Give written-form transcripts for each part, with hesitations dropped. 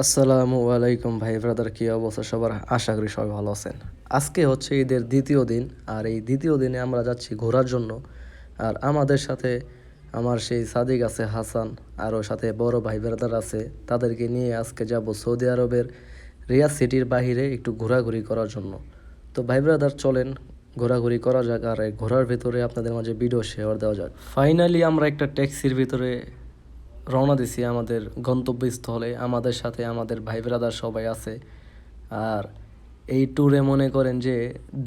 আসসালামু আলাইকুম ভাই ব্রাদার, কী অবস্থা সবার? আশা করি সবাই ভালো আছেন। আজকে হচ্ছে ঈদের দ্বিতীয় দিন, আর এই দ্বিতীয় দিনে আমরা যাচ্ছি ঘোরার জন্য। আর আমাদের সাথে আমার সেই সাদিক আছে, হাসান, আরও সাথে বড় ভাই ব্রাদার আছে। তাদেরকে নিয়ে আজকে যাব সৌদি আরবের রিয়াদ সিটির বাইরে একটু ঘোরাঘুরি করার জন্য। তো ভাই ব্রাদার চলেন ঘোরাঘুরি করা যাক, আর এই ঘোরার ভিতরে আপনাদের মাঝে ভিডিও শেয়ার দেওয়া যাক। ফাইনালি আমরা একটা ট্যাক্সির ভিতরে রওনা দিছি আমাদের গন্তব্যস্থলে। আমাদের সাথে আমাদের ভাই ব্রাদার সবাই আছে। আর এই ট্যুরে মনে করেন যে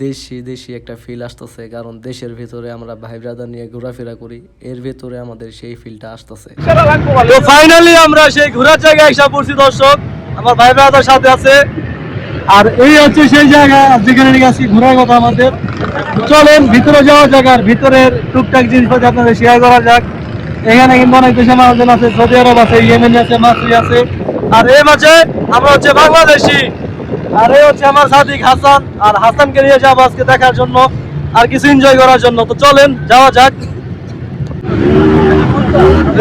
দেশি দেশি একটা ফিল আসতেছে, কারণ দেশের ভিতরে আমরা ভাই ব্রাদার নিয়ে ঘোরাফেরা করি, এর ভিতরে আমাদের সেই ফিলটা আসতেছে। তো ফাইনালি আমরা সেই ঘোরার জায়গায় এসে পড়ছি দর্শক, আমার ভাই ব্রাদার সাথে আছে। আর এই হচ্ছে সেই জায়গা যেখানে নিয়ে আসছি ঘোরার কথা আমাদের। চলেন ভিতরে যাওয়া জায়গার ভিতরের টুকটাক জিনিসপাতি আপনাদের শেয়ার করা যাক। এখানে কিন্তু অনেক দেশের মানুষজন আছে, সৌদি আরব আছে, ইয়েমেনি আছে, মাসরি আছে। আর এই মাঝে আমরা হচ্ছে বাংলাদেশি। আর এই হচ্ছে আমার সাদিক হাসান, আর হাসানকে নিয়ে যাবো আজকে দেখার জন্য আর কিছু এনজয় করার জন্য। তো চলেন যাওয়া যাক।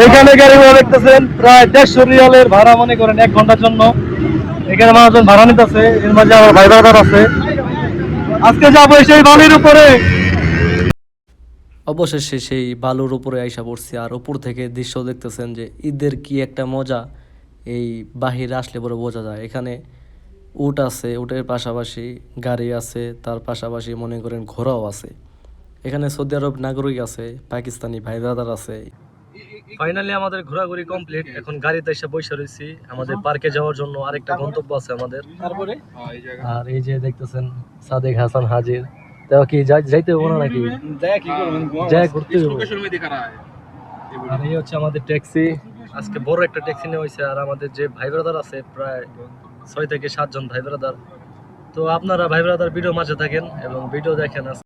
এখানে গাড়ি ভাড়া দেখতেছেন প্রায় 150 রিয়ালের ভাড়া, মনে করেন 1 ঘন্টার জন্য এখানে মানুষজন ভাড়া নিতেছে। এর মাঝে আমার ভাই ব্রাদার আছে। আজকে যাবো সেই বালির উপরে। অবশেষে সেই বালুর উপরে আইসা পড়ছি, আর উপর থেকে দৃশ্য দেখতেছেন যে ঈদের কি একটা মজা এই বাহিরে আসলে পরে বোঝা যায়। এখানে উট আছে, উটের পাশাপাশি গাড়ি আছে, তার পাশাপাশি মনে করেন ঘোড়াও আছে। এখানে সৌদি আরব নাগরিক আছে, পাকিস্তানি ভাই ব্রাদার আছে। ফাইনালি আমাদের ঘোরাঘুরি কমপ্লিট, এখন গাড়িতে এসে বসে রয়েছি। আমাদের পার্কে যাওয়ার জন্য আরেকটা গন্তব্য আছে আমাদের। তারপরে আর এই যে দেখতেছেন সাদেক হাসান হাজির। তো কি যাইতে হবো না নাকি? যাই ঘুরতে হবো। আর এই হচ্ছে আমাদের ট্যাক্সি। আজকে বড় একটা ট্যাক্সি নেওয়া হয়েছে। আর আমাদের যে ভাই ব্রাদার আছে প্রায় 6 থেকে 7 জন ভাই ব্রাদার। তো আপনারা ভাই ব্রাদার ভিডিও মাঝে থাকেন এবং ভিডিও দেখেন।